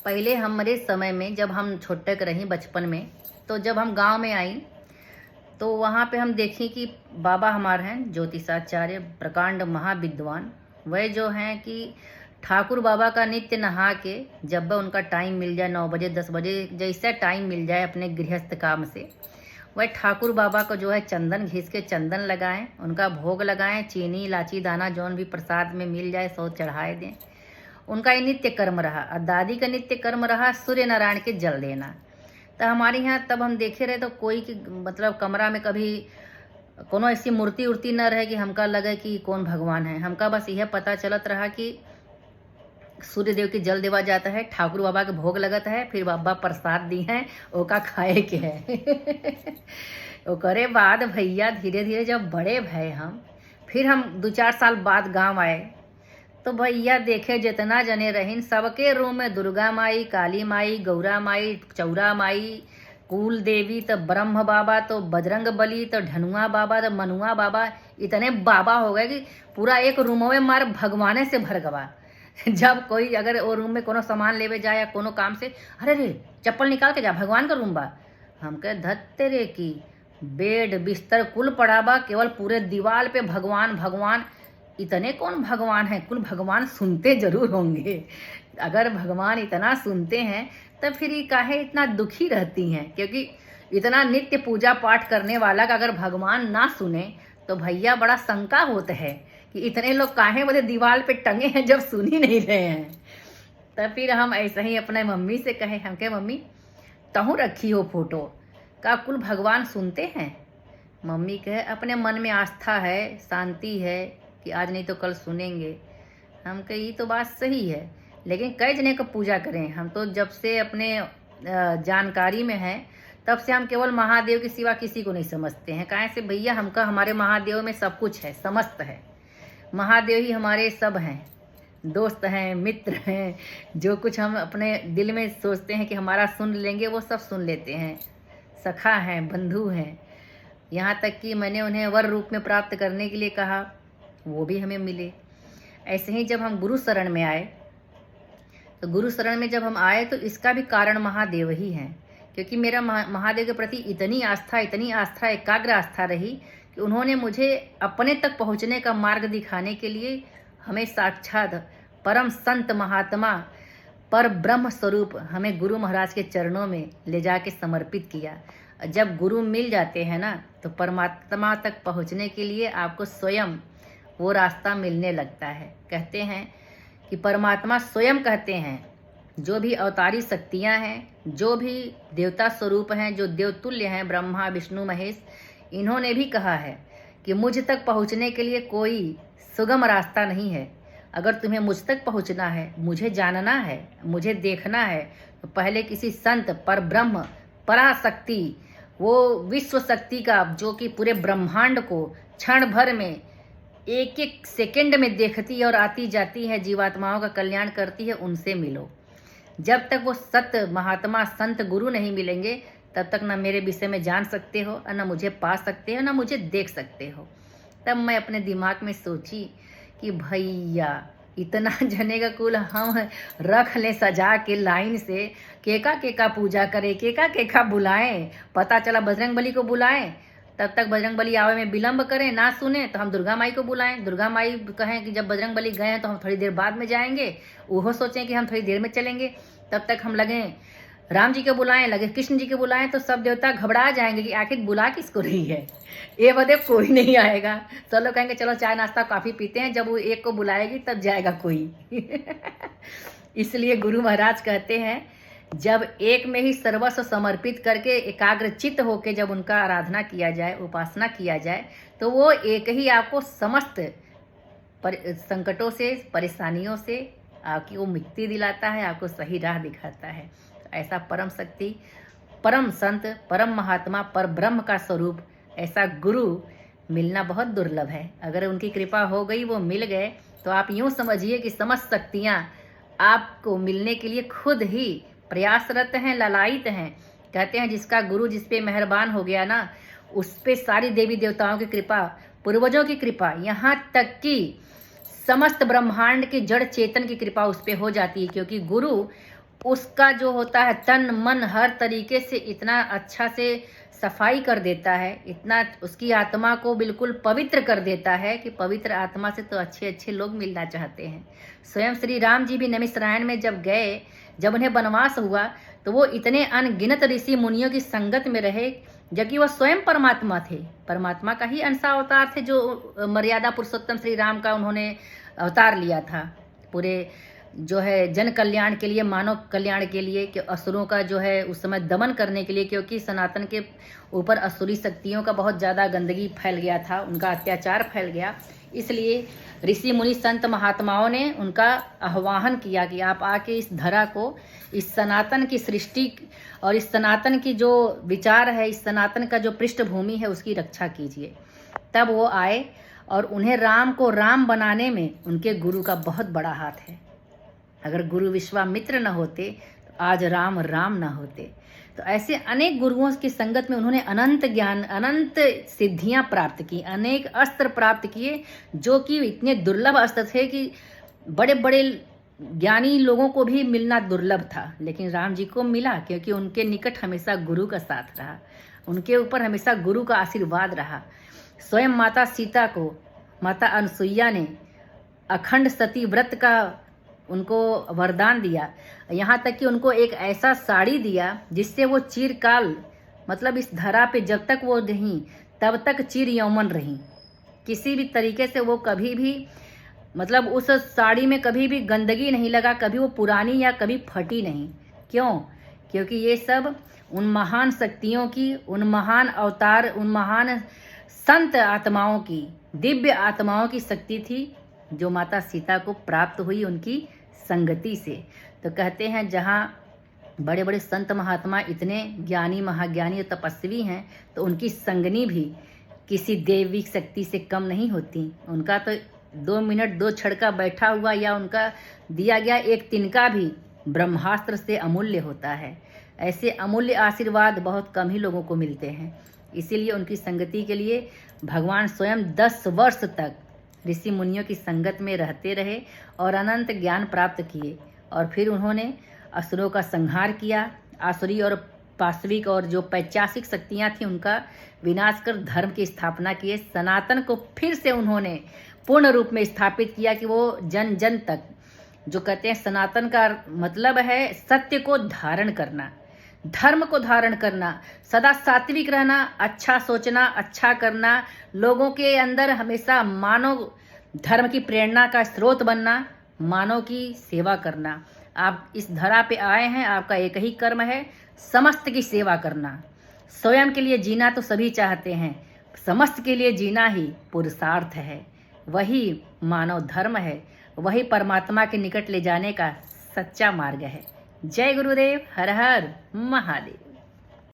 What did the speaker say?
पहले हमारे समय में जब हम छोटे के रही बचपन में, तो जब हम गांव में आई तो वहाँ पे हम देखें कि बाबा हमारे हैं ज्योतिषाचार्य प्रकांड महाविद्वान। वह जो हैं कि ठाकुर बाबा का नित्य नहा के जब वह उनका टाइम मिल जाए 9 बजे 10 बजे जैसा टाइम मिल जाए अपने गृहस्थ काम से, वह ठाकुर बाबा को जो है चंदन घिस के चंदन लगाएं, उनका भोग लगाएं, चीनी इलायची दाना जौन भी प्रसाद में मिल जाए सो चढ़ाए दें। उनका ये नित्य कर्म रहा। और दादी का नित्य कर्म रहा सूर्य नारायण के जल देना। तो हमारे यहाँ तब हम देखे रहे तो कोई की मतलब कमरा में कभी कोनो ऐसी मूर्ति उर्ति न रहे कि हमका लगे कि कौन भगवान है। हमका बस यह पता चलत रहा कि सूर्य देव के जल देवा जाता है, ठाकुर बाबा के भोग लगत है, फिर बाबा प्रसाद दी हैं ओका खाए के है। ओकरे बाद भैया धीरे धीरे जब बड़े भये हम, फिर हम 2-4 साल बाद गांव आए तो भैया देखे जितना जने रहीन सबके रूम में दुर्गा माई, काली माई, गौरा माई, चौरा माई, कुल देवी, तो ब्रह्म बाबा, तो बजरंग बली, तो ढनुआ बाबा, तो मनुआ बाबा, इतने बाबा हो गए कि पूरा एक रूम में मार भगवाने से भर गवा। जब कोई अगर वो रूम में कोनो सामान लेवे जाए या कोनो काम से, अरे रे चप्पल निकाल के जा भगवान का रूम बा। हम कहे धत्ते रे की बेड बिस्तर कुल पड़ा बा, केवल पूरे दीवार पे भगवान भगवान। इतने कौन भगवान हैं? कुल भगवान सुनते जरूर होंगे। अगर भगवान इतना सुनते हैं तब फिर ये काहे इतना दुखी रहती हैं? क्योंकि इतना नित्य पूजा पाठ करने वाला का अगर भगवान ना सुने तो भैया बड़ा शंका होता है कि इतने लोग काहे बोले दीवार पे टंगे हैं जब सुन ही नहीं रहे हैं। तब फिर हम ऐसे ही अपने मम्मी से कहे, हम कहे मम्मी तहु रखी हो फोटो का कुल भगवान सुनते हैं? मम्मी कहे अपने मन में आस्था है, शांति है कि आज नहीं तो कल सुनेंगे। हम कहे ये तो बात सही है, लेकिन कई जने को पूजा करें। हम तो जब से अपने जानकारी में हैं तब से हम केवल महादेव के सिवा किसी को नहीं समझते हैं। काहे से भैया हमका हमारे महादेव में सब कुछ है, समस्त है। महादेव ही हमारे सब हैं, दोस्त हैं, मित्र हैं। जो कुछ हम अपने दिल में सोचते हैं कि हमारा सुन लेंगे वो सब सुन लेते हैं। सखा हैं, बंधु हैं। यहाँ तक कि मैंने उन्हें वर रूप में प्राप्त करने के लिए कहा, वो भी हमें मिले। ऐसे ही जब हम गुरु शरण में आए तो गुरु शरण में जब हम आए तो इसका भी कारण महादेव ही हैं। क्योंकि मेरा महादेव के प्रति इतनी आस्था, एकाग्र आस्था रही कि उन्होंने मुझे अपने तक पहुँचने का मार्ग दिखाने के लिए हमें साक्षात परम संत महात्मा पर ब्रह्म स्वरूप हमें गुरु महाराज के चरणों में ले जाके समर्पित किया। जब गुरु मिल जाते हैं ना तो परमात्मा तक पहुँचने के लिए आपको स्वयं वो रास्ता मिलने लगता है। कहते हैं कि परमात्मा स्वयं कहते हैं, जो भी अवतारी शक्तियाँ हैं, जो भी देवता स्वरूप हैं, जो देवतुल्य हैं, ब्रह्मा विष्णु महेश, इन्होंने भी कहा है कि मुझ तक पहुँचने के लिए कोई सुगम रास्ता नहीं है। अगर तुम्हें मुझ तक पहुँचना है, मुझे जानना है, मुझे देखना है, तो पहले किसी संत पर ब्रह्म पराशक्ति, वो विश्व शक्ति का जो कि पूरे ब्रह्मांड को क्षण भर में एक एक सेकंड में देखती है और आती जाती है, जीवात्माओं का कल्याण करती है, उनसे मिलो। जब तक वो सत्य महात्मा संत गुरु नहीं मिलेंगे तब तक न मेरे विषय में जान सकते हो और न मुझे पा सकते हो, न मुझे देख सकते हो। तब मैं अपने दिमाग में सोची कि भैया इतना जने का कुल हम रख लें सजा के लाइन से, केका पूजा करें, केका बुलाएं। पता चला बजरंग बली को बुलाएं, तब तक बजरंग बली आवे में विलम्ब करें, ना सुने तो हम दुर्गा माई को बुलाएं। दुर्गा माई कहें कि जब बजरंग बली गए हैं तो हम थोड़ी देर बाद में जाएंगे, वो सोचें कि हम थोड़ी देर में चलेंगे। तब तक हम लगें राम जी को बुलाएं, लगे कृष्ण जी को बुलाएं, तो सब देवता घबरा जाएंगे कि आखिर बुला किसको रही है, ये बदे कोई नहीं आएगा। सब लोग कहेंगे चलो चाय नाश्ता काफ़ी पीते हैं, जब वो एक को बुलाएगी तब जाएगा कोई। इसलिए गुरु महाराज कहते हैं जब एक में ही सर्वस्व समर्पित करके एकाग्र चित्त होकर जब उनका आराधना किया जाए, उपासना किया जाए, तो वो एक ही आपको समस्त संकटों से, परेशानियों से आपकी वो मुक्ति दिलाता है, आपको सही राह दिखाता है। ऐसा परम शक्ति, परम संत, परम महात्मा, पर ब्रह्म का स्वरूप ऐसा गुरु मिलना बहुत दुर्लभ है। अगर उनकी कृपा हो गई, वो मिल गए, तो आप यूँ समझिए कि समस्त शक्तियाँ आपको मिलने के लिए खुद ही प्रयासरत हैं, ललायित हैं। कहते हैं जिसका गुरु जिस पे मेहरबान हो गया ना, उस पे सारी देवी देवताओं की कृपा, पूर्वजों की कृपा, यहाँ तक कि समस्त ब्रह्मांड के जड़ चेतन की कृपा उस पे हो जाती है। क्योंकि गुरु उसका जो होता है तन मन हर तरीके से इतना अच्छा से सफाई कर देता है, इतना उसकी आत्मा को बिल्कुल पवित्र कर देता है कि पवित्र आत्मा से तो अच्छे अच्छे लोग मिलना चाहते हैं। स्वयं श्री राम जी भी नमिसरायण में जब गए, जब उन्हें वनवास हुआ, तो वो इतने अनगिनत ऋषि मुनियों की संगत में रहे, जबकि वह स्वयं परमात्मा थे, परमात्मा का ही अंश अवतार थे, जो मर्यादा पुरुषोत्तम श्री राम का उन्होंने अवतार लिया था पूरे जो है जन कल्याण के लिए, मानव कल्याण के लिए, कि असुरों का जो है उस समय दमन करने के लिए, क्योंकि सनातन के ऊपर असुरी शक्तियों का बहुत ज़्यादा गंदगी फैल गया था, उनका अत्याचार फैल गया। इसलिए ऋषि मुनि संत महात्माओं ने उनका आह्वान किया कि आप आके इस धरा को, इस सनातन की सृष्टि और इस सनातन की जो विचार है, इस सनातन का जो पृष्ठभूमि है, उसकी रक्षा कीजिए। तब वो आए और उन्हें राम को राम बनाने में उनके गुरु का बहुत बड़ा हाथ है। अगर गुरु विश्वामित्र न होते तो आज राम राम न होते। तो ऐसे अनेक गुरुओं की संगत में उन्होंने अनंत ज्ञान, अनंत सिद्धियां प्राप्त की, अनेक अस्त्र प्राप्त किए, जो कि इतने दुर्लभ अस्त्र थे कि बड़े बड़े ज्ञानी लोगों को भी मिलना दुर्लभ था, लेकिन राम जी को मिला, क्योंकि उनके निकट हमेशा गुरु का साथ रहा, उनके ऊपर हमेशा गुरु का आशीर्वाद रहा। स्वयं माता सीता को माता अनसुईया ने अखंड सती व्रत का उनको वरदान दिया, यहाँ तक कि उनको एक ऐसा साड़ी दिया जिससे वो चिरकाल, मतलब इस धरा पे जब तक वो रहीं तब तक चिर यौवन रहीं। किसी भी तरीके से वो कभी भी, मतलब उस साड़ी में कभी भी गंदगी नहीं लगा, कभी वो पुरानी या कभी फटी नहीं। क्यों? क्योंकि ये सब उन महान शक्तियों की, उन महान अवतार, उन महान संत आत्माओं की, दिव्य आत्माओं की शक्ति थी, जो माता सीता को प्राप्त हुई उनकी संगति से। तो कहते हैं जहाँ बड़े बड़े संत महात्मा इतने ज्ञानी, महाज्ञानी और तपस्वी हैं, तो उनकी संगनी भी किसी देवी शक्ति से कम नहीं होती। उनका तो 2 मिनट 2 छड़का बैठा हुआ या उनका दिया गया एक तिनका भी ब्रह्मास्त्र से अमूल्य होता है। ऐसे अमूल्य आशीर्वाद बहुत कम ही लोगों को मिलते हैं। इसीलिए उनकी संगति के लिए भगवान स्वयं 10 वर्ष तक ऋषि मुनियों की संगत में रहते रहे और अनंत ज्ञान प्राप्त किए, और फिर उन्होंने असुरों का संहार किया। आसुरी और पाशविक और जो पैचासिक शक्तियां थी उनका विनाश कर धर्म की स्थापना किए। सनातन को फिर से उन्होंने पूर्ण रूप में स्थापित किया कि वो जन जन तक, जो कहते हैं सनातन का मतलब है सत्य को धारण करना, धर्म को धारण करना, सदा सात्विक रहना, अच्छा सोचना, अच्छा करना, लोगों के अंदर हमेशा मानव धर्म की प्रेरणा का स्रोत बनना, मानव की सेवा करना। आप इस धरा पे आए हैं, आपका एक ही कर्म है, समस्त की सेवा करना। स्वयं के लिए जीना तो सभी चाहते हैं, समस्त के लिए जीना ही पुरुषार्थ है, वही मानव धर्म है, वही परमात्मा के निकट ले जाने का सच्चा मार्ग है। जय गुरुदेव, हर हर महादेव।